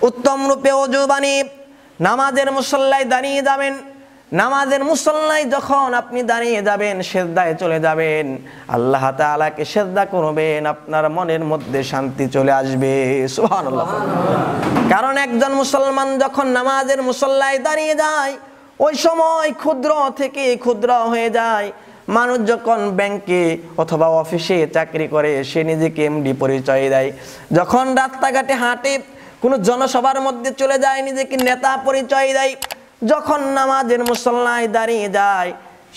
উত্তম রূপে ওযু বানিয়ে নামাজের মুসল্লায় দাঁড়িয়ে যাবেন। নামাজের মুসল্লায় যখন আপনি দাঁড়িয়ে যাবেন, সিজদায় চলে যাবেন, আল্লাহ তাআলাকে সিজদা করবেন, আপনার মনের মধ্যে শান্তি চলে আসবে। সুবহানাল্লাহ। কারণ একজন মুসলমান যখন নামাজের মুসল্লায় দাঁড়িয়ে যায়, ওই সময় ক্ষুদ্র থেকে ক্ষুদ্র হয়ে যায়। মানুষ যখন ব্যাংকে অথবা অফিসে চাকরি করে, সে নিজেকে এমডি পরিচয় দেয়। যখন রাস্তাঘাটে হাঁটে, কোনো জনসভার মধ্যে চলে যায়, নিজেকে নেতা পরিচয় দেয়। যখন নামাজের মুসল্লায় দাঁড়িয়ে যায়,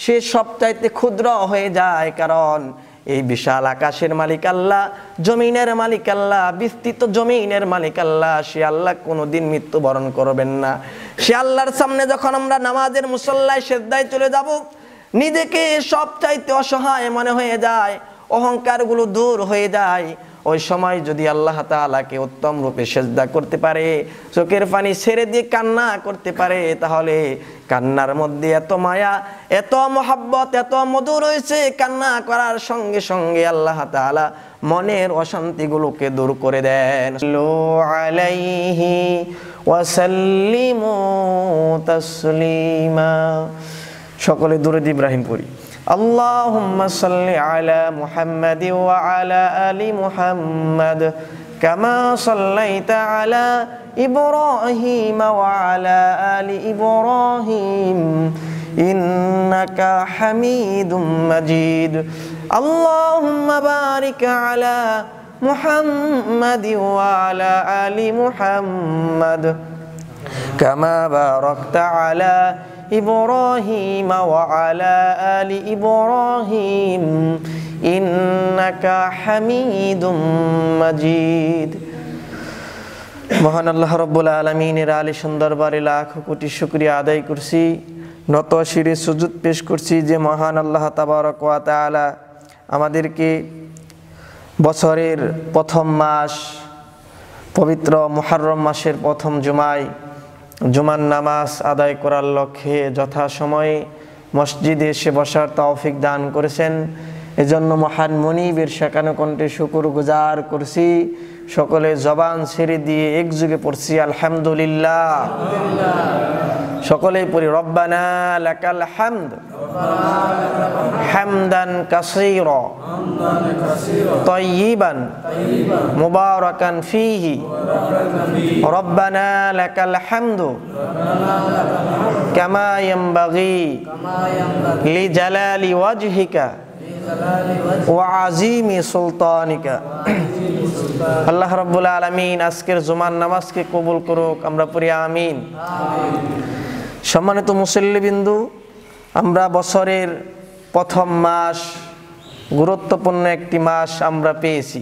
সে সবচাইতে ক্ষুদ্র হয়ে যায়। কারণ এই বিশাল আকাশের মালিক আল্লাহ, জমিনের মালিক আল্লাহ, বিস্তৃত জমিনের মালিক আল্লাহ, সে আল্লাহ কোনোদিন মৃত্যুবরণ করবেন না। সে আল্লাহর সামনে যখন আমরা নামাজের মুসল্লায় সিজদায় চলে যাব, নিজেকে সবচাইতে অসহায় মনে হয়ে যায়, অহংকারগুলো দূর হয়ে যায়। ওই সময় যদি আল্লাহ তাআলাকে উত্তম রূপে সিজদা করতে পারে, চোখের পানি ছেড়ে দিয়ে কান্না করতে পারে, তাহলে কান্নার মধ্যে এত মায়া, এত মহব্বত, এত মধু রয়েছে, কান্না করার সঙ্গে সঙ্গে আল্লাহ তাআলা মনের অশান্তিগুলোকে দূর করে দেন। সাল্লু আলাইহি ওয়া সাল্লিমু তাসলিমা। সকলে দুরূদ ইব্রাহিম পড়ি। আল্লাহুম্মা সাল্লি আলা মুহাম্মাদ ওয়া আলা আলি মুহাম্মাদ কামা সাল্লাইতা আলা ইব্রাহিম ওয়া আলা আলি ইব্রাহিম ইন্নাকা হামিদুম মাজিদ। আল্লাহুম্মা বারিক আলা মুহাম্মাদ ওয়া আলা আলি মুহাম্মাদ কামা বারাকতা আলা ইব্রাহিম ওয়া আলা আলি ইব্রাহিম ইন্নাকা হামিদুম মাজিদ। মহান আল্লাহ রাব্বুল আলামিনের আলিশান দরবারে লাখ কোটি শুকরিয়া আদায় করছি, নত শিরে সুজুদ পেশ করছি যে মহান আল্লাহ তাবারক ওয়া তাআলা আমাদেরকে বছরের প্রথম মাস পবিত্র মুহররম মাসের প্রথম জুমার নামাজ আদায় করার লক্ষ্যে যথাসময়ে মসজিদে এসে বসার তৌফিক দান করেছেন। এজন্য মহান মুনিবের শেখানো কণ্ঠে শুকর গুজার করছি। সকলে জবান ছেড়ে দিয়ে একযোগে পড়ছি আলহামদুলিল্লাহ। সকলেই পড়ি রব্বানা লাকাল হামদ হামদান কাসীরা তাইয়িবান মুবারাকান ফীহি রব্বানা লাকাল হামদু কামা ইয়ানবাগি লিজালালি ওয়াজহিকা ওয়া আযীমি সুলতানিকা। আল্লাহ রাব্বুল আলামিন আজকের জুমার নামাজকে কবুল করুক, আমরা পড়ি আমিন। সম্মানিত মুসল্লিবৃন্দ, আমরা বছরের প্রথম মাস, গুরুত্বপূর্ণ একটি মাস আমরা পেয়েছি।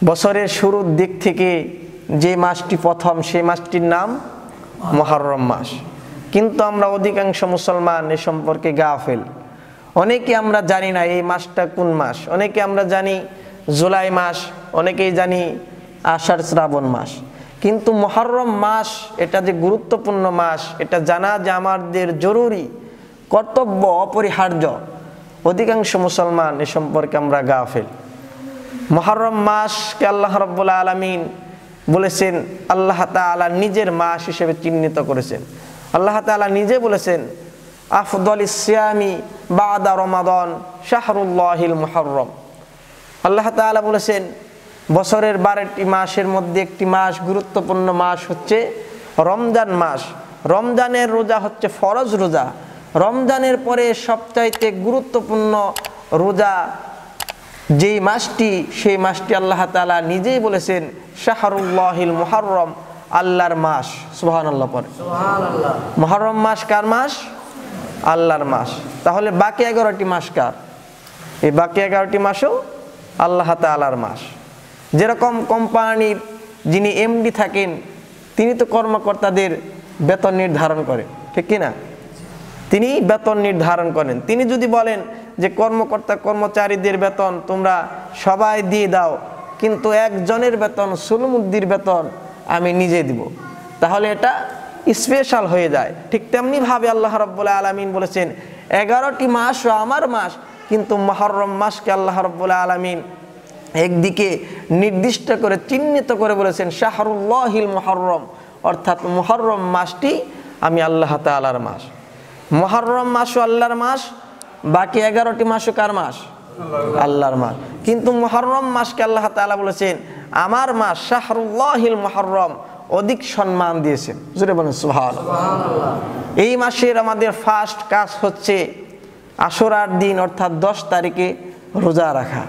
বছরের শুরুর দিক থেকে যে মাসটি প্রথম, সেই মাসটির নাম মুহররম মাস। কিন্তু আমরা অধিকাংশ মুসলমান এ সম্পর্কে গাফেল। অনেকে আমরা জানি না এই মাসটা কোন মাস। অনেকে আমরা জানি জুলাই মাস, অনেকেই জানি আষাঢ় শ্রাবণ মাস। কিন্তু মুহররম মাস এটা যে গুরুত্বপূর্ণ মাস, এটা জানা যে আমাদের জরুরি, কর্তব্য, অপরিহার্য। অধিকাংশ মুসলমান এ সম্পর্কে আমরা গাফেল। মুহররম মাসকে আল্লাহ রাব্বুল আলামিন বলেছেন, আল্লাহ তাআলা নিজের মাস হিসেবে চিহ্নিত করেছেন। আল্লাহ তাআলা নিজে বলেছেন, আফদালিস সিয়ামি বাদা রমাদান শাহরুল্লাহিল মুহররম। আল্লাহ তাআলা বলেছেন, বছরের 12টি মাসের মধ্যে একটি মাস, গুরুত্বপূর্ণ মাস হচ্ছে রমজান মাস। রমজানের রোজা হচ্ছে ফরজ রোজা। রমজানের পরে সবচাইতে গুরুত্বপূর্ণ রোজা যেই মাসটি, সেই মাসটি আল্লাহ তাআলা নিজেই বলেছেন শাহরুল্লাহিল মুহররম, আল্লাহর মাস। সুবহানাল্লাহ পড়ে। সুবহানাল্লাহ। মুহররম মাস কার মাস? আল্লাহর মাস। তাহলে বাকি 11টি মাস কার? এই বাকি 11টি মাসও আল্লাহ তাআলার মাস। যেরকম কোম্পানির যিনি এমডি থাকেন, তিনি তো কর্মকর্তাদের বেতন নির্ধারণ করেন, ঠিক কিনা? তিনি বেতন নির্ধারণ করেন। তিনি যদি বলেন যে কর্মকর্তা কর্মচারীদের বেতন তোমরা সবাই দিয়ে দাও, কিন্তু একজনের বেতন, সুলমুদ্দির বেতন আমি নিজে দিব, তাহলে এটা স্পেশাল হয়ে যায়। ঠিক তেমনি ভাবে আল্লাহ রাব্বুল আলামিন বলেছেন 11টি মাসও আমার মাস, কিন্তু মুহররম মাসকে আল্লাহ রাব্বুল আলামিন একদিকে নির্দিষ্ট করে চিহ্নিত করে বলেছেন শাহরুল্লাহিল মুহররম, অর্থাৎ মুহররম মাসটি আমি আল্লাহ তাআলার মাস। মুহররম মাসও আল্লাহর মাস, বাকি 11টি মাসও কার মাস? আল্লাহর মাস। কিন্তু মুহররম মাসকে আল্লাহ তাআলা বলেছেন আমার মাস, শাহরুল্লাহিল মুহররম, অধিক সম্মান দিয়েছেন। জোরে বলেন সুবহানাল্লাহ। এই মাসের আমাদের ফার্স্ট কাজ হচ্ছে আশুরার দিন অর্থাৎ 10 তারিখে রোজা রাখা।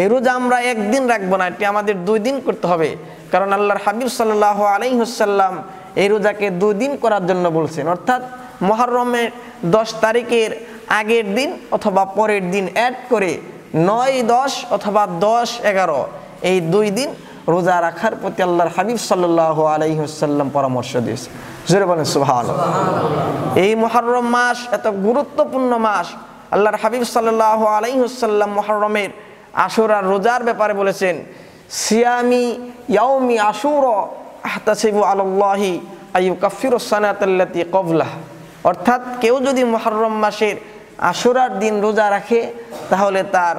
এই রোজা আমরা একদিন রাখবো না, এটি আমাদের 2 দিন করতে হবে, কারণ আল্লাহর হাবিব সাল্লাল্লাহু আলাইহি ওয়াসাল্লাম এই রোজাকে 2 দিন করার জন্য বলছেন। অর্থাৎ মুহররমের 10 তারিখের আগের দিন অথবা পরের দিন অ্যাড করে 9, 10 অথবা 10, 11 এই 2 দিন রোজা রাখার প্রতি আল্লাহর হাবিব সাল্লাল্লাহু আলাইহি ওয়াসাল্লাম পরামর্শ দিয়েছেন। জোরে বলেন সুবহানাল্লাহ। এই মুহররম মাস এত গুরুত্বপূর্ণ মাস। আল্লাহর হাবিব সাল্লাল্লাহু আলাইহি ওয়াসাল্লাম মুহররমের আশুরার রোজার ব্যাপারে বলেছেন সিয়ামি ইয়াউমি আশুরা আহতাসিবু আলাল্লাহি আইয়ুকাফিরুস সানাতাল্লাতী ক্বাবলাহ। অর্থাৎ কেউ যদি মুহররম মাসের আশুরার দিন রোজা রাখে তাহলে তার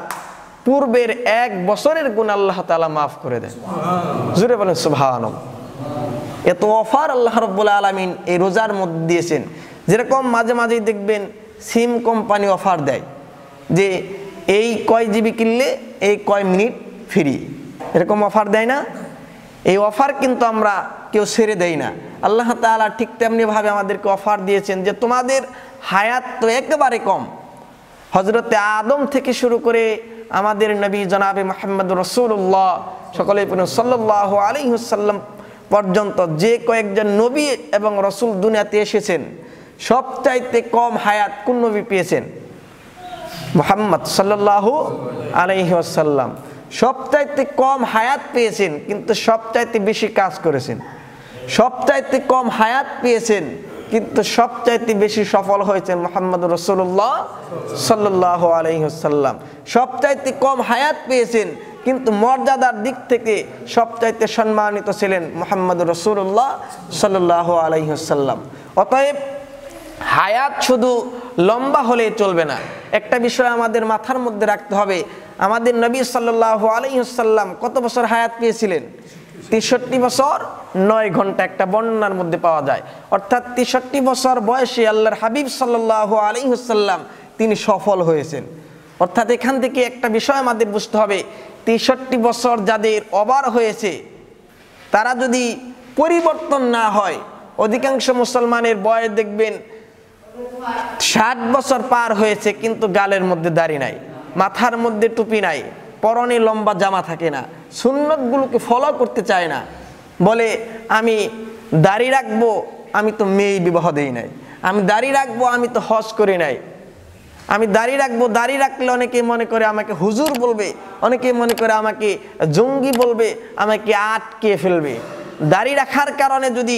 পূর্বের 1 বছরের গুনাহ আল্লাহ তাআলা মাফ করে দেন। জোরে বলেন সুবহানাল্লাহ। এত অফার আল্লাহ রাব্বুল আলামিন এই রোজার মধ্যে দিয়েছেন। যেরকম মাঝে মাঝেই দেখবেন সিম কোম্পানি অফার দেয় যে এই কয় জিবি কিনলে এই কয় মিনিট ফ্রি, এরকম অফার দেয় না? এই অফার কিন্তু আমরা কেউ ছেড়ে দেই না। আল্লাহ তাআলা ঠিক তেমনিভাবে আমাদেরকে অফার দিয়েছেন যে তোমাদের হায়াত তো একেবারে কম। হযরতে আদম থেকে শুরু করে আমাদের নবী জনাবে মুহাম্মদুর রাসূলুল্লাহ সকলে সাল্লাল্লাহু আলাইহি ওয়াসাল্লাম পর্যন্ত যে কয়েকজন নবী এবং রাসূল দুনিয়াতে এসেছেন সবচাইতে কম হায়াত কোন নবী পেয়েছেন? মুহাম্মদ সাল্লাল্লাহু আলাইহি ওয়াসাল্লাম সবচাইতে কম হায়াত পেয়েছেন, কিন্তু সবচাইতে বেশি কাজ করেছেন। সবচাইতে কম হায়াত পেয়েছেন কিন্তু সবচাইতে বেশি সফল হয়েছেন মুহাম্মদুর রাসূলুল্লাহ সাল্লাল্লাহু আলাইহি ওয়াসাল্লাম। সবচাইতে কম হায়াত পেয়েছেন কিন্তু মর্যাদার দিক থেকে সবচাইতে সম্মানিত ছিলেন মুহাম্মদুর রাসূলুল্লাহ সাল্লাল্লাহু আলাইহি ওয়াসাল্লাম। অতএব হায়াত শুধু লম্বা হলে চলবে না, একটা বিষয় আমাদের মাথার মধ্যে রাখতে হবে। আমাদের নবী সাল্লাল্লাহু আলাইহি ওয়াসাল্লাম কত বছর হায়াত পেয়েছিলেন? 63 বছর 9 ঘন্টা একটা বর্ণনার মধ্যে পাওয়া যায়। অর্থাৎ 63 বছর বয়সে আল্লাহর হাবিব সাল্লাল্লাহু আলাইহি ওয়াসাল্লাম তিনি সফল হয়েছেন। অর্থাৎ এখান থেকে একটা বিষয় আমাদের বুঝতে হবে, 63 বছর যাদের ওভার হয়েছে তারা যদি পরিবর্তন না হয়, অধিকাংশ মুসলমানের বয়স দেখবেন 60 বছর পার হয়েছে কিন্তু গালের মধ্যে দাড়ি নাই, মাথার মধ্যে টুপি নাই, পরনে লম্বা জামা থাকে না, সুন্নতগুলোকে ফলো করতে চায় না। বলে আমি দাড়ি রাখবো, আমি তো মেয়ে বিবাহ দেই নাই। আমি দাড়ি রাখবো, আমি তো হজ করি নাই। আমি দাড়ি রাখবো, দাড়ি রাখলে অনেকে মনে করে আমাকে হুজুর বলবে, অনেকে মনে করে আমাকে জঙ্গি বলবে, আমাকে আটকে ফেলবে। দাড়ি রাখার কারণে যদি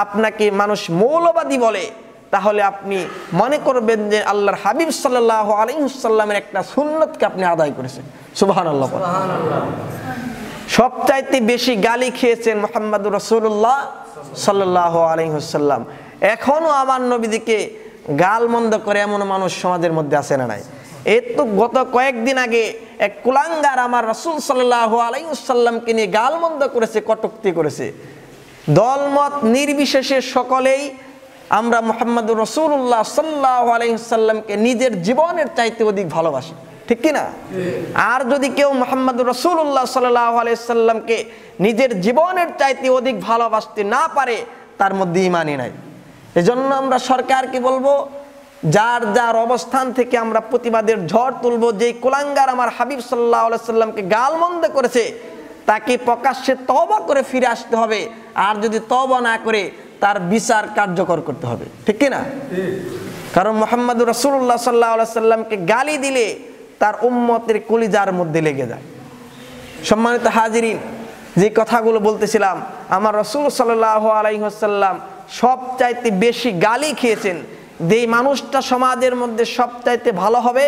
আপনাকে মানুষ মৌলবাদী বলে তাহলে আপনি মনে করবেন যে আল্লাহর হাবিব সাল্লাল্লাহু আলাইহি ওয়াসাল্লামের একটা সুন্নতকে আপনি আদায় করেছেন। সুবহানাল্লাহ। সবচাইতে বেশি গালি খেয়েছেন মুহাম্মদুর রাসূলুল্লাহ সাল্লাল্লাহু আলাইহি ওয়াসাল্লাম। এখনো আমার নবীদিকে গালমন্দ করে এমন মানুষ সমাজের মধ্যে আছে না নাই? এই তো গত কয়েকদিন আগে এক কুলাঙ্গার আমার রাসূল সাল্লাল্লাহু আলাইহি ওয়াসাল্লামকে নিয়ে গালমন্দ করেছে, কটূক্তি করেছে। দলমত নির্বিশেষে সকলেই আমরা মুহাম্মদুর রাসূলুল্লাহ সাল্লাল্লাহু আলাইহি ওয়াসাল্লামকে নিজের জীবনের চাইতে অধিক ভালোবাসি, ঠিক কি না? আর যদি কেউ মুহাম্মদুর রাসূলুল্লাহ সাল্লাল্লাহু আলাইহি ওয়াসাল্লামকে নিজের জীবনের চাইতে অধিক ভালোবাসতে না পারে তার মধ্যে ঈমানই নাই। এজন্য আমরা সরকারকে বলবো, যার যার অবস্থান থেকে আমরা প্রতিবাদের ঝড় তুলবো। যেই কুলাঙ্গার আমার হাবিব সাল্লাল্লাহু আলাইহি ওয়াসাল্লামকে গালমন্দ করেছে তাকে প্রকাশ্যে তওবা করে ফিরে আসতে হবে, আর যদি তওবা না করে তার বিচার কার্যকর করতে হবে, ঠিক কি না? কারণ মুহাম্মদুর রাসূলুল্লাহ সাল্লাল্লাহু আলাইহি ওয়াসাল্লামকে গালি দিলে তার উম্মতের কলিজার মধ্যে লেগে যায়। সম্মানিত হাজিরিন, যে কথাগুলো বলতেছিলাম, আমার রাসূল সাল্লাল্লাহু আলাইহি ওয়াসাল্লাম সবচাইতে বেশি গালি খেয়েছেন। যেই মানুষটা সমাজের মধ্যে সবচাইতে ভালো হবে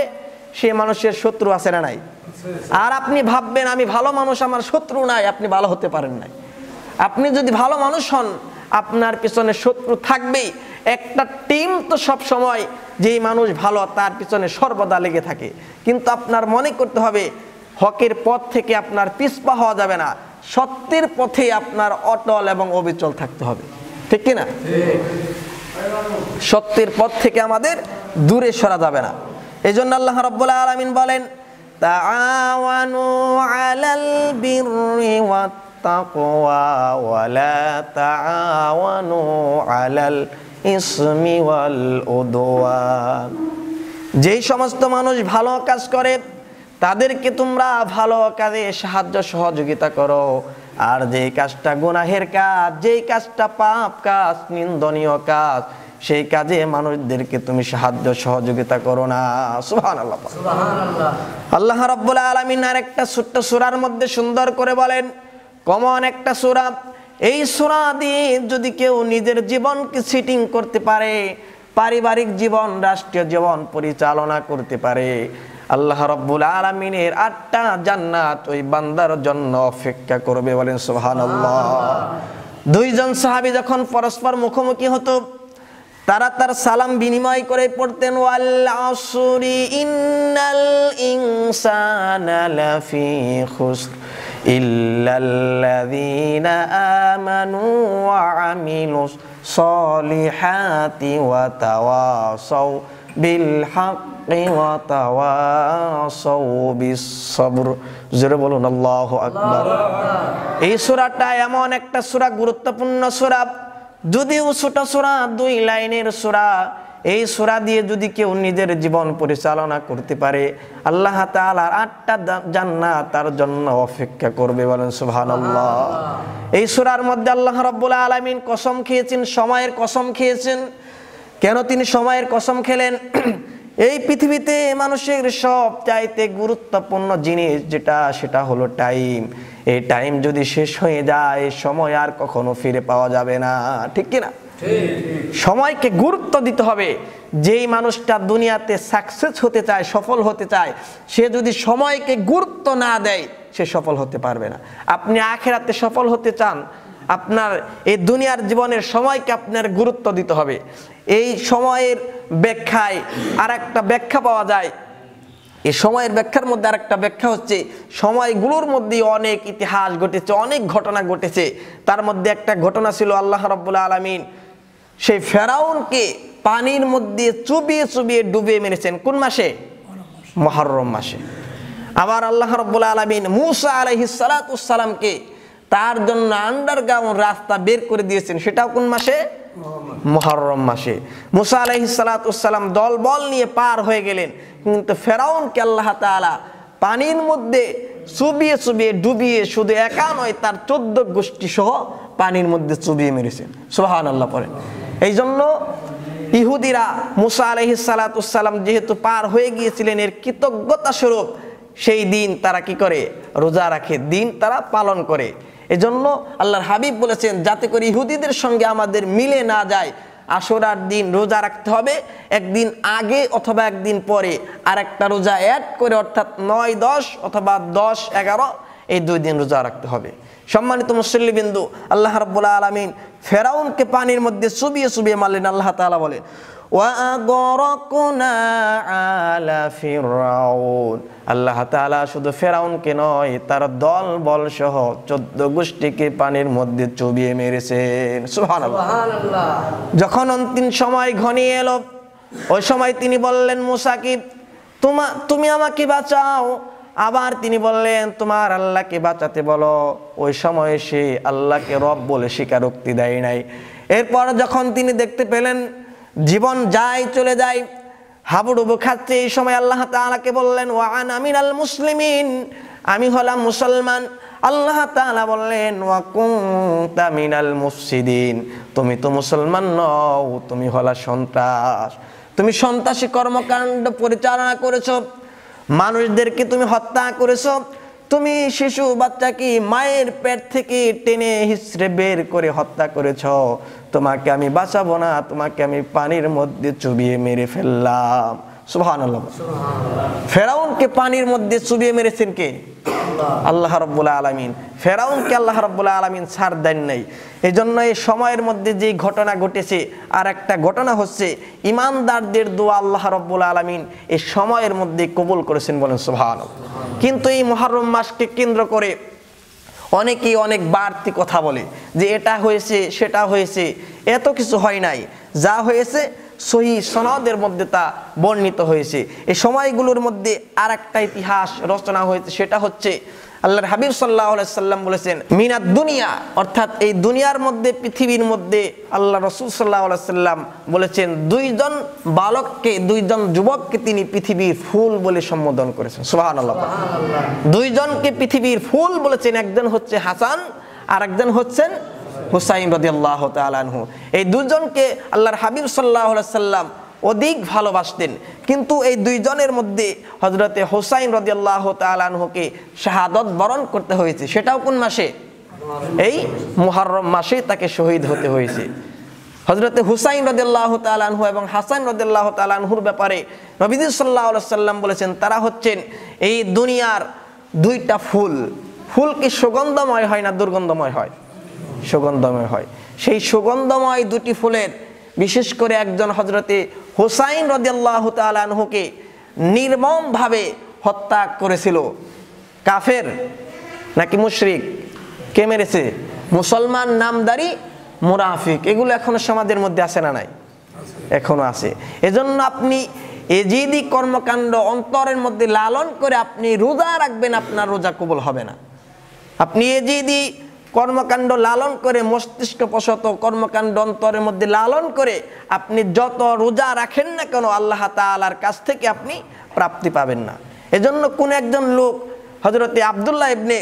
সেই মানুষের শত্রু আছে না নাই? আর আপনি ভাববেন আমি ভালো মানুষ, আমার শত্রু নাই, আপনি ভালো হতে পারেন নাই। আপনি যদি ভালো মানুষ হন আপনার পিছনে শত্রু থাকবেই। একটা টিম তো সব সময় যেই মানুষ ভালো তার পিছনে সর্বদা লেগে থাকে, কিন্তু আপনার মনে করতে হবে হকের পথ থেকে আপনার পিছপা হওয়া যাবে না, সত্যের পথে আপনার অটল এবং অবিচল থাকতে হবে, ঠিক কি না? সত্যের পথ থেকে আমাদের দূরে সরা যাবে না। এই জন্য আল্লাহ রাব্বুল আলামিন বলেন, তাআওয়ানু আলাল বিররি ওয়াত তাকওয়া ওয়া লা তাআওয়ানু আলাল ইসমি ওয়াল উদওয়ান। যেই সমস্ত মানুষ ভালো কাজ করে তাদেরকে তোমরা ভালো কাজে সাহায্য সহযোগিতা করো, আর যেই কাজটা গুনাহের কাজ, যেই কাজটা পাপ কাজ, নিন্দনীয় কাজ, সেই কাজে মানুষদেরকে তুমি সাহায্য সহযোগিতা করো না। সুবহানাল্লাহ, সুবহানাল্লাহ। আল্লাহ রাব্বুল আলামিন আরেকটা ছোট্ট সূরার মধ্যে সুন্দর করে বলেন, কমন একটা সূরা, এই সূরা দিয়ে যদি কেউ নিজের জীবনকে সেটিং করতে পারে, পারিবারিক জীবন, রাষ্ট্রীয় জীবন পরিচালনা করতে পারে, আল্লাহ রাব্বুল আলামিনের 8টা জান্নাত ওই বান্দার জন্য অপেক্ষা করবে। বলেন সুবহানাল্লাহ। দুইজন সাহাবী যখন পরস্পর মুখোমুখি হতো, তারা তার সালাম বিনিময় করে পড়তেন, ওয়াল আসরি ইন্নাল ইনসানা লাফি খুসর ইল্লাল্লাযীনা আমানু ওয়া আমিলুস সলিহাতি ওয়া তাওয়াসাউ বিল হাক্কি ওয়া তাওয়াসাউ বিস সবর। জোরে বলুন আল্লাহু আকবার। এই সূরাটা এমন একটা সূরা, গুরুত্বপূর্ণ সূরা, যদিও ছোট সূরা, 2 লাইনের সূরা। এই সূরা দিয়ে যদি কেউ নিজের জীবন পরিচালনা করতে পারে, আল্লাহ তাআলার 8টা জান্নাত তার জন্য অপেক্ষা করবে। বলেন সুবহানাল্লাহ। এই সূরার মধ্যে আল্লাহ রাব্বুল আলামিন কসম খেয়েছেন, সময়ের কসম খেয়েছেন। কেন তিনি সময়ের কসম খেলেন? এই পৃথিবীতে মানুষের সব চাইতে গুরুত্বপূর্ণ জিনিস যেটা, সেটা হলো টাইম। এই টাইম যদি শেষ হয়ে যায়, সময় আর কখনো ফিরে পাওয়া যাবে না, ঠিক কি না? সময়কে গুরুত্ব দিতে হবে। যেই মানুষটা দুনিয়াতে সাকসেস হতে চায়, সফল হতে চায়, সে যদি সময়কে গুরুত্ব না দেয়, সে সফল হতে পারবে না। আপনি আখিরাতে সফল হতে চান, আপনার এই দুনিয়ার জীবনের সময়কে আপনার গুরুত্ব দিতে হবে। এই সময়ের ব্যাখ্যায় আর একটা ব্যাখ্যা পাওয়া যায়। এই সময়ের ব্যাখ্যার মধ্যে আরেকটা ব্যাখ্যা হচ্ছে, সময়গুলোর মধ্যে অনেক ইতিহাস ঘটেছে, অনেক ঘটনা ঘটেছে। তার মধ্যে একটা ঘটনা ছিল, আল্লাহ রাব্বুল আলামিন সেই ফেরাউনকে পানির মধ্যে চুবিয়ে চুবিয়ে ডুবিয়ে মেরেছেন। কোন মাসে? মুহররম মাসে। আবার আল্লাহ রাব্বুল আলামিন মূসা আলাইহিস সালাতুস সালামকে তার জন্য আন্ডারগ্রাউন্ড রাস্তা বের করে দিয়েছেন, সেটাও কোন মাসে? মুহররম মাসে। মূসা আলাইহিস সালাতুস সালাম দল বল নিয়ে পার হয়ে গেলেন, কিন্তু ফেরাউনকে আল্লাহ তাআলা পানির মধ্যে চুবিয়ে চুবিয়ে ডুবিয়ে শুধু একা নয়, তার 14 গোষ্ঠী সহ পানির মধ্যে চুবিয়ে মেরেছেন। সুবহানাল্লাহ পড়েন। এই জন্য ইহুদিরা মূসা আলাইহিস সালাতুস সালাম যেহেতু পার হয়ে গিয়েছিলেন, এর কৃতজ্ঞতা স্বরূপ সেই দিন তারা কি করে? রোজা রাখে, দিন তারা পালন করে। এজন্য আল্লাহর হাবিব বলেছেন, যাতে করে ইহুদিদের সঙ্গে আমাদের মিলে না যায়, আশুরার দিন রোজা রাখতে হবে, একদিন আগে অথবা একদিন পরে আরেকটা রোজা অ্যাড করে, অর্থাৎ 9-10 অথবা 10-11 এই 2 দিন রোজা রাখতে হবে। সম্মানিত মুসল্লিবিন্দু, আল্লাহ রাব্বুল আলামিন ফেরাউনকে পানির মধ্যে চুবিয়ে চুবিয়ে মারলেন। আল্লাহ তাআলা বলে, ওয়া আগরাকনা আলা ফিরআউন। আল্লাহ তাআলা শুধু ফেরাউনকে নয়, তার দল বল সহ 14 গোষ্ঠীকে পানির মধ্যে চুবিয়ে মেরেছেন। সুবহানাল্লাহ। যখন অন্তিম সময় ঘনিয়ে এলো, ওই সময় তিনি বললেন মূসাকে, তুমি আমাকে বাঁচাও। আবার তিনি বললেন, তোমার আল্লাহকে বাঁচাতে বলো। ওই সময় সে আল্লাহকে রব বলে স্বীকারোক্তি দেয় নাই। এরপর যখন তিনি দেখতে পেলেন জীবন যায় চলে যায়, হাবুডুবু খাচ্ছে, এই সময় আল্লাহ তাআলাকে বললেন, ওয়া আনা মিনাল মুসলিমিন, আমি হলাম মুসলমান। আল্লাহ তাআলা বললেন, ওয়া কুনতা মিনাল মুফসিদিন, তুমি তো মুসলমান নও, তুমি হলা সন্ত্রাস। তুমি সন্ত্রাসী কর্মকাণ্ড পরিচালনা করেছো, মানুষদেরকে তুমি হত্যা করেছো, তুমি শিশু বাচ্চাকে মায়ের পেট থেকে টেনে হিচড়ে বের করে হত্যা করেছো। তোমাকে আমি বাঁচাবো না, তোমাকে আমি পানির মধ্যে চুবিয়ে মেরে ফেললাম। সুবহানাল্লাহ। ফেরাউনকে পানির মধ্যে চুবিয়ে মেরেছেন কে? আল্লাহ রাব্বুল আলামিন। ফেরাউনকে আল্লাহ রাব্বুল আলামিন ছাড় দেন নাই। এই জন্য এই সময়ের মধ্যে যে ঘটনা ঘটেছে, আর একটা ঘটনা হচ্ছে ইমানদারদের দোয়া আল্লাহ রাব্বুল আলামিন এই সময়ের মধ্যে কবুল করেছেন, বলেন সুবহানাল্লাহ। কিন্তু এই মুহররম মাসকে কেন্দ্র করে অনেকেই অনেক বাড়তি কথা বলে যে এটা হয়েছে সেটা হয়েছে। এত কিছু হয় নাই, যা হয়েছে সহি সনদের মধ্যে তা বর্ণিত হয়েছে। এই সময়গুলোর মধ্যে আর একটা ইতিহাস রচনা হয়েছে, সেটা হচ্ছে আল্লাহর হাবিব সাল্লাল্লাহু আলাইহি সাল্লাম বলেছেন মিনাদ দুনিয়া, অর্থাৎ এই দুনিয়ার মধ্যে, পৃথিবীর মধ্যে আল্লাহ রাসূল সাল্লাল্লাহু আলাইহি সাল্লাম বলেছেন দুইজন বালককে, দুইজন যুবককে তিনি পৃথিবীর ফুল বলে সম্বোধন করেছেন। সুবহানাল্লাহ। দুইজনকে পৃথিবীর ফুল বলেছেন, একজন হচ্ছে হাসান আর একজন হচ্ছেন হুসাইন রাদিয়াল্লাহু তাআলা আনহু। এই দুজনকে আল্লাহর হাবিব সাল্লাল্লাহু আলাইহি সাল্লাম অধিক ভালোবাসতেন। কিন্তু এই দুইজনের মধ্যে হযরতে হুসাইন রাদিয়াল্লাহু তাআলা আনহুকে শাহাদাত বরণ করতে হয়েছে। সেটাও কোন মাসে? এই মুহররম মাসে তাকে শহীদ হতে হয়েছে। হযরতে হুসাইন রাদিয়াল্লাহু তাআলা আনহু এবং হাসান রাদিয়াল্লাহু তাআলা আনহুর ব্যাপারে নবীজি সাল্লাল্লাহু আলাইহি সাল্লাম বলেছেন তারা হচ্ছেন এই দুনিয়ার দুইটা ফুল। ফুল কি সুগন্ধময় হয় না দুর্গন্ধময় হয়? সুগন্ধময় হয়। সেই সুগন্ধময় দুটি ফুলের বিশেষ করে একজন হযরতে হুসাইন রাদিয়াল্লাহু তাআলা আনহুকে নির্মমভাবে হত্যা করেছিল কাফের নাকি মুশরিক? কে মেরেছে? মুসলমান নামদারি মুনাফিক। এগুলো এখনো সমাজের মধ্যে আছে না নাই? এখনো আছে। এজন্য আপনি এজিদি কর্মকাণ্ড অন্তরের মধ্যে লালন করে আপনি রোজা রাখবেন, আপনার রোজা কবুল হবে না। আপনি এজিদি কর্মকাণ্ড লালন করে, মস্তিষ্কপ্রসূত কর্মকাণ্ড অন্তরের মধ্যে লালন করে আপনি যত রোজা রাখেন না কেন আল্লাহ তাআলার কাছ থেকে আপনি প্রাপ্তি পাবেন না। এজন্য কোন একজন লোক হযরতে আব্দুল্লাহ ইবনে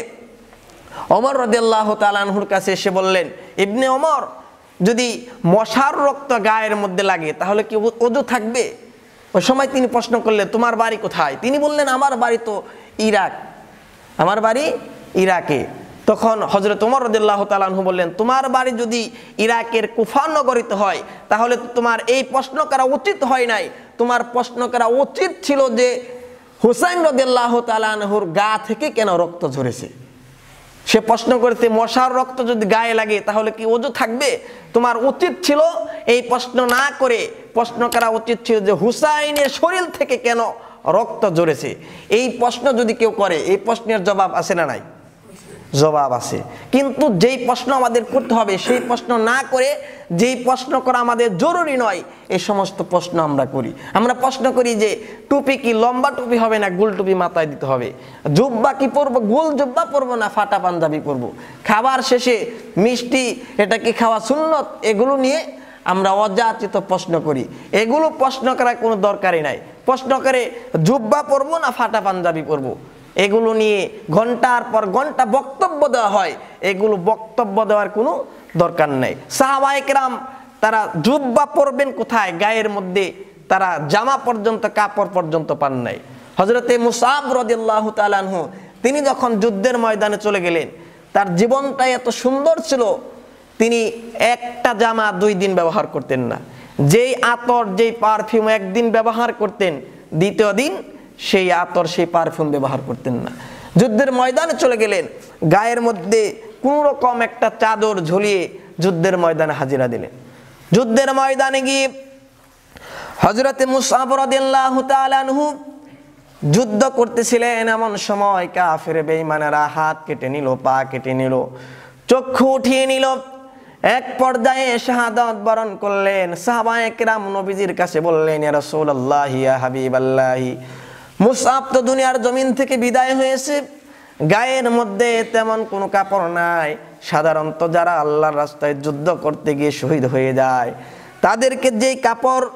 ওমর রাদিয়াল্লাহু তাআলা আনহুর কাছে এসে বললেন, ইবনে ওমর, যদি মশার রক্ত গায়ের মধ্যে লাগে তাহলে কি ওযু থাকবে? ওই সময় তিনি প্রশ্ন করলেন, তোমার বাড়ি কোথায়? তিনি বললেন, আমার বাড়ি তো ইরাক, আমার বাড়ি ইরাকে। তখন হযরত ওমর রাদিয়াল্লাহু তাআলা আনহু বললেন, তোমার বাড়ি যদি ইরাকের কুফা নগরীতে হয় তাহলে তোমার এই প্রশ্ন করা উচিত হয় নাই। তোমার প্রশ্ন করা উচিত ছিল যে হুসাইন রাদিয়াল্লাহু তাআলা আনহুর গা থেকে কেন রক্ত ঝরেছে। সে প্রশ্ন করতে, মশার রক্ত যদি গায়ে লাগে তাহলে কি ওযু থাকবে? তোমার উচিত ছিল এই প্রশ্ন না করে প্রশ্ন করা উচিত ছিল যে হুসাইনের শরীর থেকে কেন রক্ত ঝরেছে। এই প্রশ্ন যদি কেউ করে, এই প্রশ্নের জবাব আছে না নাই? জবাব আছে। কিন্তু যেই প্রশ্ন আমাদের করতে হবে সেই প্রশ্ন না করে যেই প্রশ্ন করা আমাদের জরুরি নয় এই সমস্ত প্রশ্ন আমরা করি। আমরা প্রশ্ন করি যে টুপি কি লম্বা টুপি হবে না গোল টুপি মাথায় দিতে হবে? জুব্বা কি পরবো, গোল জুব্বা পরবো না ফাটা পাঞ্জাবি পরবো? খাবার শেষে মিষ্টি এটা কি খাওয়া সুন্নত? এগুলো নিয়ে আমরা অযাচিত প্রশ্ন করি। এগুলো প্রশ্ন করার কোনো দরকারই নাই। প্রশ্ন করে জুব্বা পরবো না ফাটা পাঞ্জাবি পরবো, এগুলো নিয়ে ঘন্টার পর ঘন্টা বক্তব্য দেওয়া হয়। এগুলো বক্তব্য দেওয়ার কোনো দরকার নেই। সাহাবায়ে কেরাম তারা জুব্বা পরবেন কোথায়? গায়ের মধ্যে তারা জামা পর্যন্ত, কাপড় পর্যন্ত পান নাই। হযরতে মুসআব রাদিয়াল্লাহু তাআলা আনহু তিনি যখন যুদ্ধের ময়দানে চলে গেলেন, তার জীবনটা এত সুন্দর ছিল, তিনি একটা জামা 2 দিন ব্যবহার করতেন না। যেই আতর, যেই পারফিউম একদিন ব্যবহার করতেন, দ্বিতীয় দিন সেই আতর, সেই পারফিউম ব্যবহার করতেন না। যুদ্ধের ময়দানে চলে গেলেন, গায়ের মধ্যে কোনো রকম একটা চাদর ঝুলিয়ে যুদ্ধের ময়দানে হাজিরা দিলেন। যুদ্ধের ময়দানে গিয়ে হযরতে মুসআব রাদিয়াল্লাহু তাআলা আনহু যুদ্ধ করতেছিলেন। এমন সময় কাফের বেঈমানেরা হাত কেটে নিল, পা কেটে নিল, চক্ষু উঠিয়ে নিল। এক পর্যায়ে শাহাদাত বরণ করলেন। সাহাবায়ে কেরাম নবীজির কাছে বললেন, ইয়া রাসূলুল্লাহ, ইয়া হাবিবাল্লাহ, মুসআব তো দুনিয়ার জমিন থেকে বিদায় হয়েছে, গায়ের মধ্যে তেমন কোনো কাপড় নাই। সাধারণত যারা আল্লাহর রাস্তায় যুদ্ধ করতে গিয়ে শহীদ হয়ে যায় তাদেরকে যেই কাপড়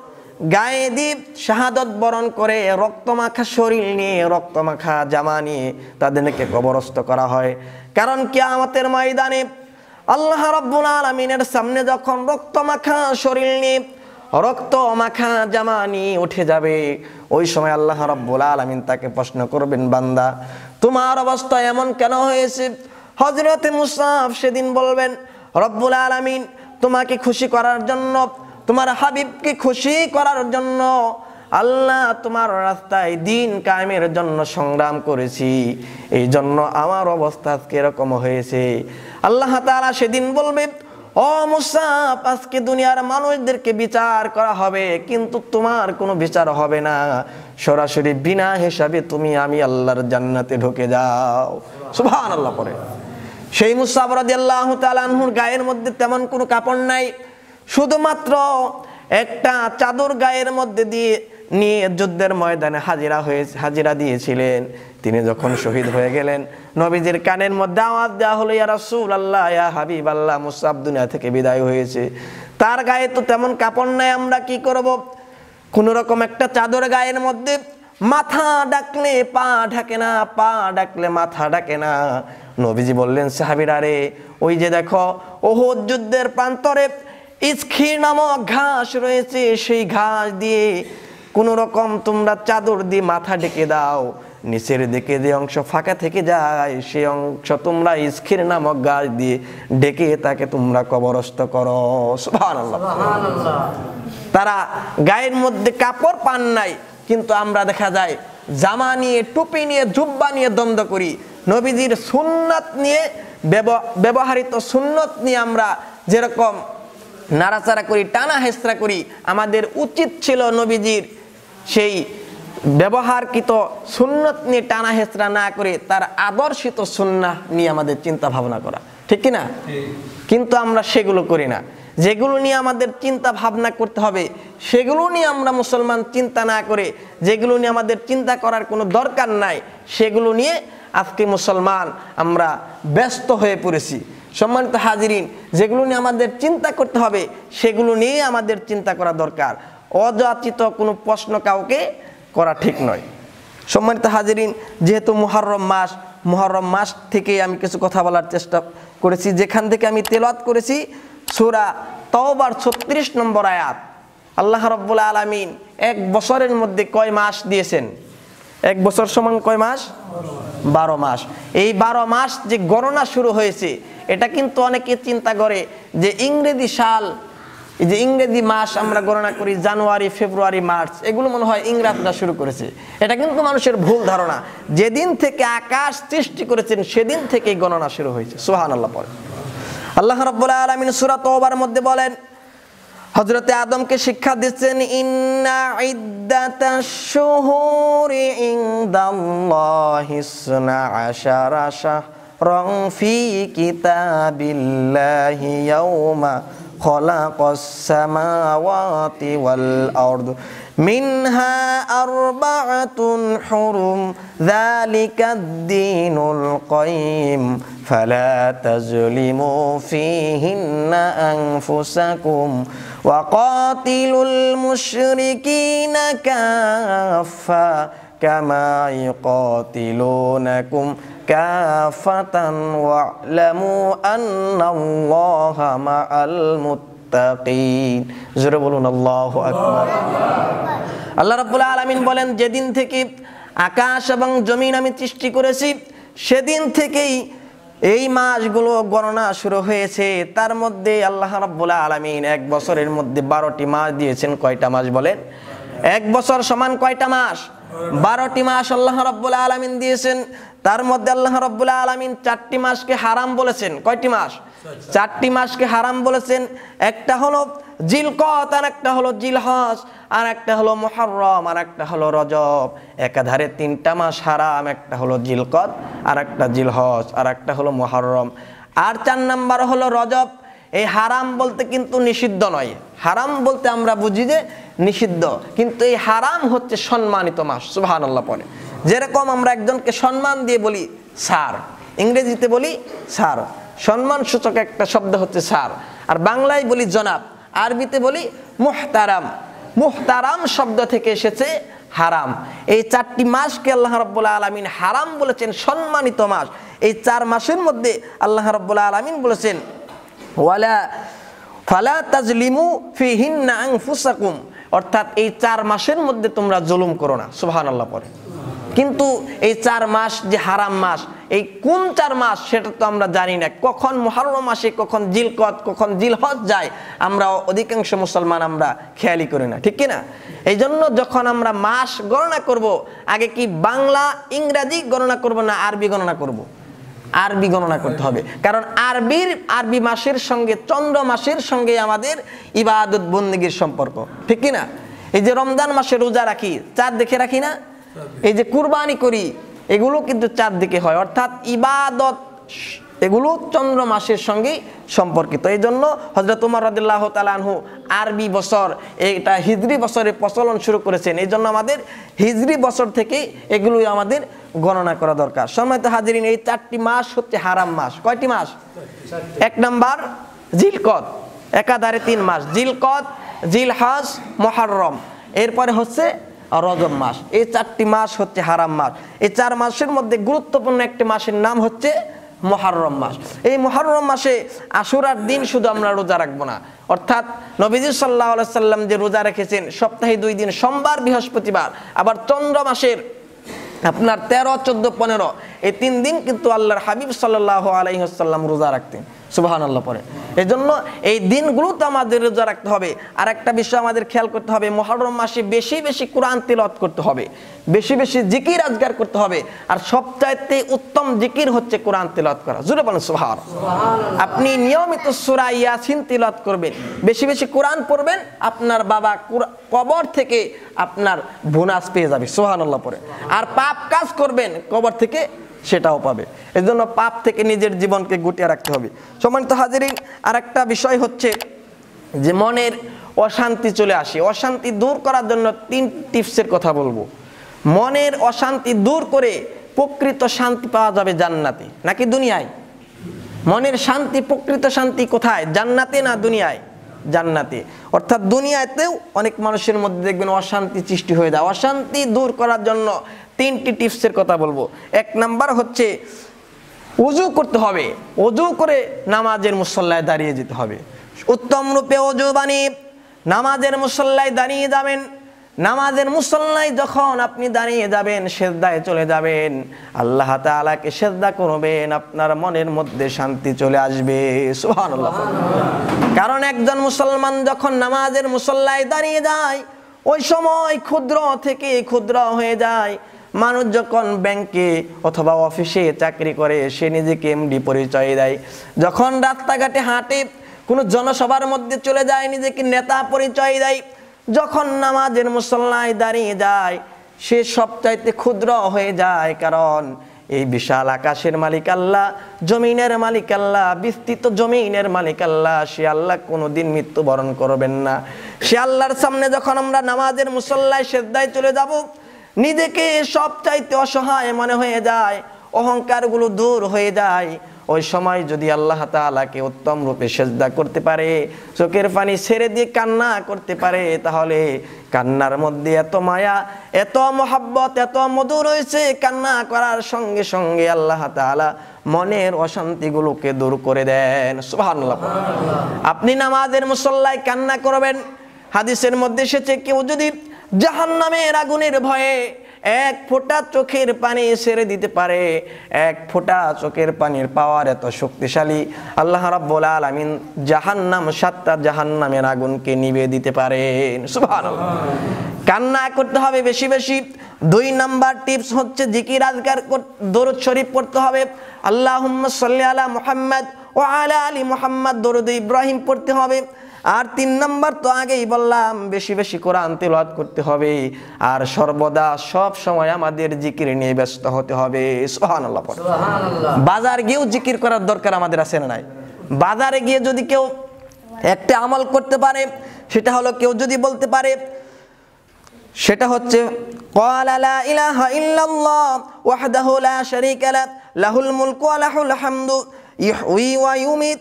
গায়ে দিয়ে শাহাদাত বরণ করে রক্তমাখা শরীর নিয়ে, রক্তমাখা জামা নিয়ে তাদেরকে কবরস্থ করা হয়। কারণ কিয়ামতের ময়দানে আল্লাহ রাব্বুল আলামিনের সামনে যখন রক্তমাখা শরীর নিয়ে, রক্তমাখা জামা নিয়ে উঠে যাবে, ওই সময় আল্লাহ রাব্বুল আলামিন তাকে প্রশ্ন করবেন, বান্দা তোমার অবস্থা এমন কেন হয়েছে? হযরতে মুসআব সেদিন বলবেন, রব্বুল আলামিন তোমাকে খুশি করার জন্য, তোমার হাবিবকে খুশি করার জন্য আল্লাহ তোমার রাস্তায় দিন কায়েমের জন্য সংগ্রাম করেছি, এই জন্য আমার অবস্থা আজকে এরকম হয়েছে। আল্লাহ তাআলা সেদিন বলবে, ও মুসা, আজকে দুনিয়ার মানুষদেরকে বিচার করা হবে, কিন্তু তোমার কোনো বিচার হবে না, সরাসরি বিনা হিসাবে তুমি আমি আল্লাহর জান্নাতে ঢুকে যাও। সুবহানাল্লাহ পড়ে। সেই মুসা রাদিয়াল্লাহু তাআলা আনহুর গায়ের মধ্যে তেমন কোনো কাপড় নাই, শুধুমাত্র একটা চাদর গায়ের মধ্যে দিয়ে নিয়ে যুদ্ধের ময়দানে হাজিরা দিয়েছিলেন। তিনি যখন শহীদ হয়ে গেলেন, নবীজির কানের মধ্যে আওয়াজ দেওয়া হলো, ইয়া রাসূলুল্লাহ, ইয়া হাবিবাল্লাহ, মুসআব দুনিয়া থেকে বিদায় হয়েছে। তার গায়ে তো তেমন কাপড় নাই, আমরা কি করব? কোন রকম একটা চাদর গায়ের মধ্যে, মাথা ডাকলে পা ঢাকে না, পা ডাকলে মাথা ডাকে না। নবীজি বললেন, সাহাবীরা রে, ওই যে দেখো উহুদ যুদ্ধের প্রান্তরে ইসখির নামক ঘাস রয়েছে, সেই ঘাস দিয়ে কোন রকম তোমরা চাদর দিয়ে মাথা ঢেকে দাও, নিচের দিকে যে অংশ ফাঁকা থেকে যায় সেই অংশ তোমরা ইসখির নামক ঘাস দিয়ে ঢেকে তাকে তোমরা কবরস্থ করো। সুবহানাল্লাহ। তারা গায়ের মধ্যে কাপড় পান নাই, কিন্তু আমরা দেখা যায় জামা নিয়ে, টুপি নিয়ে, জুব্বা নিয়ে দ্বন্দ্ব করি। নবীজির সুন্নাত নিয়ে, ব্যবহৃত সুন্নত নিয়ে আমরা যেরকম নাড়াচাড়া করি, টানা হেঁচড়া করি, আমাদের উচিত ছিল নবীজির সেই ব্যবহারকৃত সুন্নত নিয়ে টানা হেঁচড়া না করে তার আদর্শিত সুন্নাহ নিয়ে আমাদের চিন্তা ভাবনা করা, ঠিক কি না? কিন্তু আমরা সেগুলো করি না। যেগুলো নিয়ে আমাদের চিন্তা ভাবনা করতে হবে সেগুলো নিয়ে আমরা মুসলমান চিন্তা না করে, যেগুলো নিয়ে আমাদের চিন্তা করার কোনো দরকার নাই, সেগুলো নিয়ে আজকে মুসলমান আমরা ব্যস্ত হয়ে পড়েছি। সম্মানিত হাজিরিন, যেগুলো নিয়ে আমাদের চিন্তা করতে হবে সেগুলো নিয়ে আমাদের চিন্তা করা দরকার। অযাচিত কোনো প্রশ্ন কাউকে করা ঠিক নয়। সম্মানিত হাজিরিন, যেহেতু মুহররম মাস থেকে আমি কিছু কথা বলার চেষ্টা করেছি, যেখান থেকে আমি তেলাওয়াত করেছি সূরা তাওবার 36 নম্বর আয়াত। আল্লাহ রাব্বুল আলামিন এক বছরের মধ্যে কয় মাস দিয়েছেন? এক বছর সমান কয় মাস? 12 মাস। এই 12 মাস যে গণনা শুরু হয়েছে, এটা কিন্তু অনেকে চিন্তা করে যে ইংরেজি সাল, এই যে ইংরেজি মাস আমরা গণনা করি জানুয়ারি, ফেব্রুয়ারি, মার্চ, এগুলো মনে হয় ইংরেজরা শুরু করেছে। এটা কিন্তু মানুষের ভুল ধারণা। যেদিন থেকে আকাশ সৃষ্টি করেছেন সেদিন থেকেই গণনা শুরু হয়েছে। সুবহানাল্লাহ পড়ে। আল্লাহ রাব্বুল আলামিন সূরা তাওবার মধ্যে বলেন, হযরতে আদমকে শিক্ষা দিচ্ছেন, ইন্না ইদ্দাতাশ শুহুরি ইনদাল্লাহি 12 শাহরান ফি কিতাবিল্লাহি ইয়াওমা খালাকাস সামাওয়াতি ওয়াল আরদ মিনহা আরবাআতুন হুরুম যালিকাদ-দীনুল কাইয়্যিম ফালা তাজলিমু ফীহিন্না আনফুসাকুম ওয়া কাতিলুল মুশরিকিনা কাফা কামা ইউকাতিলুনাকুম কাফাতান ওয়া'লামু আন্নাল্লাহা মা'আল মুত্তাকিন। জোরে বলুন আল্লাহু আকবার। আল্লাহ রাব্বুল আলামিন বলেন, যেদিন থেকে আকাশ এবং জমিন আমি সৃষ্টি করেছি সেদিন থেকেই এই মাসগুলো গণনা শুরু হয়েছে। তার মধ্যে আল্লাহ রাব্বুল আলামিন এক বছরের মধ্যে 12টি মাস দিয়েছেন। কয়টা মাস বলেন? এক বছর সমান কয়টা মাস? 12টি মাস আল্লাহ রাব্বুল আলামিন দিয়েছেন। তার মধ্যে আল্লাহ রাব্বুল আলামিন 4টি মাসকে হারাম বলেছেন। কয়টি মাস? 4টি মাসকে হারাম বলেছেন। একটা হলো জিলকদ, আর একটা হলো জিলহজ, আর একটা হলো মুহররম, আর একটা হলো রজব। একাধারে 3টা মাস হারাম। একটা হলো জিলকদ, আর একটা জিলহজ, আর একটা হলো মুহররম। আর 4 নাম্বার হলো রজব। এই হারাম বলতে কিন্তু নিষিদ্ধ নয়। হারাম বলতে আমরা বুঝি যে নিষিদ্ধ, কিন্তু এই হারাম হচ্ছে সম্মানিত মাস। সুবহানাল্লাহ পড়ে। যেরকম আমরা একজনকে সম্মান দিয়ে বলি স্যার, ইংরেজিতে বলি স্যার, সম্মান সূচক একটা শব্দ হচ্ছে স্যার। আর বাংলায় বলি জনাব, আরবিতে বলি মুহতারাম। মুহতারাম শব্দ থেকে এসেছে হারাম। এই 4টি মাসকে আল্লাহ রাব্বুল আলামিন হারাম বলেছেন, সম্মানিত মাস। এই 4 মাসের মধ্যে আল্লাহ রাব্বুল আলামিন বলেছেন, ওয়ালা ফালা তাজলিমু ফীহিন্না আনফুসাকুম, অর্থাৎ এই 4 মাসের মধ্যে তোমরা জুলুম করো না। সুবহানাল্লাহ পড়ে। কিন্তু এই 4 মাস যে হারাম মাস, এই কোন 4 মাস সেটা তো আমরা জানি না। কখন মুহররম মাসে, কখন জিলকদ, কখন জিলহজ যায়, আমরা অধিকাংশ মুসলমান আমরা খেয়ালই করি না, ঠিক কি না? এই জন্য যখন আমরা মাস গণনা করব, আগে কি বাংলা ইংরাজি গণনা করব না আরবি গণনা করব? আরবি গণনা করতে হবে, কারণ আরবি মাসের সঙ্গে, চন্দ্র মাসের সঙ্গে আমাদের ইবাদত বন্দেগীর সম্পর্ক, ঠিক কি না? এই যে রমজান মাসে রোজা রাখি, চাঁদ দেখে রাখি না? এই যে কুরবানি করি, এগুলো কিন্তু চাঁদ দেখে হয়, অর্থাৎ ইবাদত এগুলো চন্দ্র মাসের সঙ্গে সম্পর্কিত। এই জন্য হযরত ওমর রাদিয়াল্লাহু তাআলা আনহু আরবি বছর, এটা হিজরি বছরের প্রচলন শুরু করেছেন। এই জন্য আমাদের হিজরি বছর থেকে এগুলোই আমাদের গণনা করা দরকার। সম্মানিত হাজিরিন, এই 4টি মাস হচ্ছে হারাম মাস। কয়টি মাস? 1 নাম্বার জিলকদ, একাধারে 3 মাস, জিলকদ, জিলহজ, মুহররম, এরপরে হচ্ছে রজব মাস। এই 4টি মাস হচ্ছে হারাম মাস। এই 4 মাসের মধ্যে গুরুত্বপূর্ণ একটি মাসের নাম হচ্ছে মুহররম মাস। এই মুহররম মাসে আশুরার দিন শুধু আমরা রোজা রাখবো না, অর্থাৎ নবীজি সাল্লাল্লাহু আলাইহি সাল্লাম যে রোজা রেখেছেন সপ্তাহে 2 দিন, সোমবার, বৃহস্পতিবার, আবার চন্দ্র মাসের আপনার 13, 14, 15 এই 3 দিন কিন্তু আল্লাহর হাবিব সাল্লাল্লাহু আলাইহি ওয়াসাল্লাম রোজা রাখতেন। সুবহানাল্লাহ পড়ে। এই জন্য এই দিনগুলোতে আমাদের রোজা রাখতে হবে। আর একটা বিষয় আমাদের খেয়াল করতে হবে, মুহররম মাসে বেশি বেশি কোরআন তিলাওয়াত করতে হবে, বেশি বেশি জিকির আজকার করতে হবে। আর সবচাইতে উত্তম জিকির হচ্ছে কোরআন তিলাওয়াত করা। জোরে বলেন সুবহানাল্লাহ। আপনি নিয়মিত সূরা ইয়াসিন তিলাওয়াত করবেন, বেশি বেশি কোরআন পড়বেন, আপনার বাবা কবর থেকে আপনার বোনাস পেয়ে যাবে। সুবহানাল্লাহ পড়ে। আর পাপ কাজ করবেন, কবর থেকে সেটাও পাবে। এই জন্য পাপ থেকে নিজের জীবনকে গুটিয়ে রাখতে হবে। সম্মানিত হাজিরিন, আর একটা বিষয় হচ্ছে যে মনের অশান্তি চলে আসে, অশান্তি দূর করার জন্য 3 টিপসের কথা বলবো। মনের অশান্তি দূর করে প্রকৃত শান্তি পাওয়া যাবে জান্নাতে নাকি দুনিয়ায়? মনের শান্তি, প্রকৃত শান্তি কোথায়? জান্নাতে না দুনিয়ায়? জান্নাতে। অর্থাৎ দুনিয়াতেও অনেক মানুষের মধ্যে দেখবেন অশান্তি সৃষ্টি হয়ে যায়। অশান্তি দূর করার জন্য 3টি টিপসের কথা বলবো। 1 নাম্বার হচ্ছে ওযু করতে হবে। ওযু করে নামাজের মুসল্লায় দাঁড়িয়ে যেতে হবে। উত্তম রূপে ওযু বানিয়ে নামাজের মুসল্লায় দাঁড়িয়ে যাবেন। নামাজের মুসল্লায় যখন আপনি দাঁড়িয়ে যাবেন, সিজদায় চলে যাবেন, আল্লাহ তাআলাকে সিজদা করবেন, আপনার মনের মধ্যে শান্তি চলে আসবে। সুবহানাল্লাহ। কারণ একজন মুসলমান যখন নামাজের মুসল্লায় দাঁড়িয়ে যায়, ওই সময় ক্ষুদ্র থেকে ক্ষুদ্র হয়ে যায়। মানুষ যখন ব্যাংকে অথবা অফিসে চাকরি করে, সে নিজেকে এমডি পরিচয় দেয়। যখন রাস্তাঘাটে হাঁটে, কোনো জনসভার মধ্যে চলে যায়, নিজেকে নেতা পরিচয় দেয়। যখন নামাজের মুসল্লায় দাঁড়িয়ে যায়, সে সবচাইতে ক্ষুদ্র হয়ে যায়। কারণ এই বিশাল আকাশের মালিক আল্লাহ, জমিনের মালিক আল্লাহ, বিস্তৃত জমিনের মালিক আল্লাহ, সে আল্লাহ কোনোদিন মৃত্যুবরণ করবেন না। সে আল্লাহর সামনে যখন আমরা নামাজের মুসল্লায় সিজদায় চলে যাব, নিজেকে সবচাইতে অসহায় মনে হয়ে যায়, অহংকারগুলো দূর হয়ে যায়। ওই সময় যদি আল্লাহ তাআলাকে উত্তম রূপে সিজদা করতে পারে, চোখের পানি ছেড়ে দিয়ে কান্না করতে পারে, তাহলে কান্নার মধ্যে এত মায়া, এত মহব্বত, এত মধু রয়েছে, কান্না করার সঙ্গে সঙ্গে আল্লাহ তাআলা মনের অশান্তিগুলোকে দূর করে দেন। সুবহানাল্লাহ। আপনি নামাজের মুসল্লায় কান্না করবেন। হাদিসের মধ্যে এসেছে, কেউ যদি জাহান্নামের আগুনের ভয়ে 1 ফোঁটা চোখের পানি ছেড়ে দিতে পারে, 1 ফোঁটা চোখের পানির পাওয়ার এত শক্তিশালী, আল্লাহ রাব্বুল আলামিন জাহান্নাম, 7টা জাহান্নামের আগুনকে নিভিয়ে দিতে পারেন। সুবহানাল্লাহ। কান্না করতে হবে বেশি বেশি। 2 নাম্বার টিপস হচ্ছে জিকির আজকার, দরুদ শরীফ পড়তে হবে। আল্লাহুম্মা সাল্লি আলা মুহাম্মাদ ওয়া আলা আলি মুহাম্মাদ, দরুদ ইব্রাহিম পড়তে হবে। আর 3 নাম্বার তো আগেই বললাম, বেশি বেশি কোরআন তেলাওয়াত করতে হবে। আর সর্বদা সব সময় আমাদের জিকির নিয়ে ব্যস্ত হতে হবে। সুবহানাল্লাহ। সুবহানাল্লাহ। বাজার গিয়েও জিকির করার দরকার আমাদের আছে না নাই? বাজারে গিয়ে যদি কেউ একটা আমল করতে পারে, সেটা হলো কেউ যদি বলতে পারে, সেটা হচ্ছে ক্বালা লা ইলাহা ইল্লাল্লাহ ওয়াহদাহু লা শারীকা লাহু লাহুল মুলকু ওয়া লাহুল হামদু ইহয়ী ওয়া ইউমীত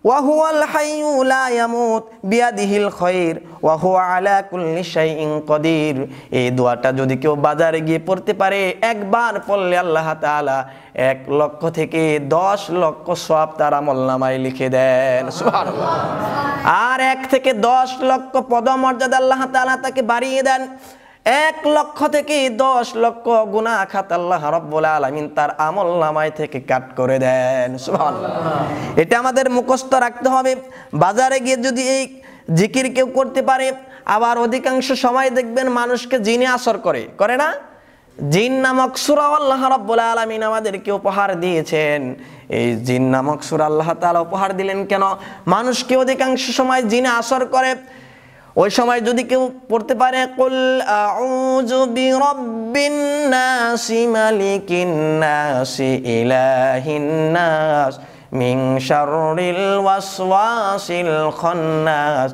ওয়া হুয়াল হাইয়্যু লা ইয়ামুত বিয়াদিহিল খায়র ওয়া হুয়া আলা কুল্লি শাইইন কাদির। এই দোয়াটা যদি কেউ বাজারে গিয়ে পড়তে পারে, একবার পড়লে আল্লাহ তাআলা 1 লক্ষ থেকে 10 লক্ষ সওয়াব তার আমলনামায় লিখে দেন। সুবহানাল্লাহ। আর 1 থেকে 10 লক্ষ পদমর্যাদা আল্লাহ তাআলা তাকে বাড়িয়ে দেন। 1 লক্ষ থেকে 10 লক্ষ গুনাহ খাতা আল্লাহ রাব্বুল আলামিন তার আমলনামায় থেকে কাট করে দেন। সুবহানাল্লাহ। এটা আমাদের মুখস্থ রাখতে হবে। বাজারে গিয়ে যদি এই জিকির কেউ করতে পারে, আবার অধিকাংশ সময় দেখবেন মানুষকে জিনে আসর করে না? জিন নামক সূরা আল্লাহ রাব্বুল আলামিন আমাদেরকে উপহার দিয়েছেন। এই জিন নামক সূরা আল্লাহ তাআলা উপহার দিলেন কেন? মানুষকে অধিকাংশ সময় জিনে আসর করে। ওই সময় যদি কেউ পড়তে পারে কুল আউযু বিরাব্বিন নাসি মালিকিন নাসি ইলাহিন নাস মিন শাররিল ওয়াসওয়াসিল খান্নাস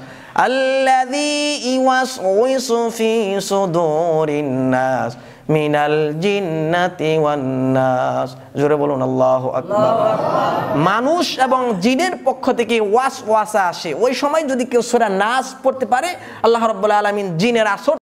আল্লাযী ইওয়াসউইসু ফি সুদুরিন নাস মিনাল জিন্নাতি ওয়ান নাস। জোরে বলুন আল্লাহু আকবার। মানুষ এবং জিনের পক্ষ থেকে ওয়াসওয়াসা আসে। ওই সময় যদি কেউ সূরা নাস পড়তে পারে, আল্লাহ রাব্বুল আলামিন জিনের আসর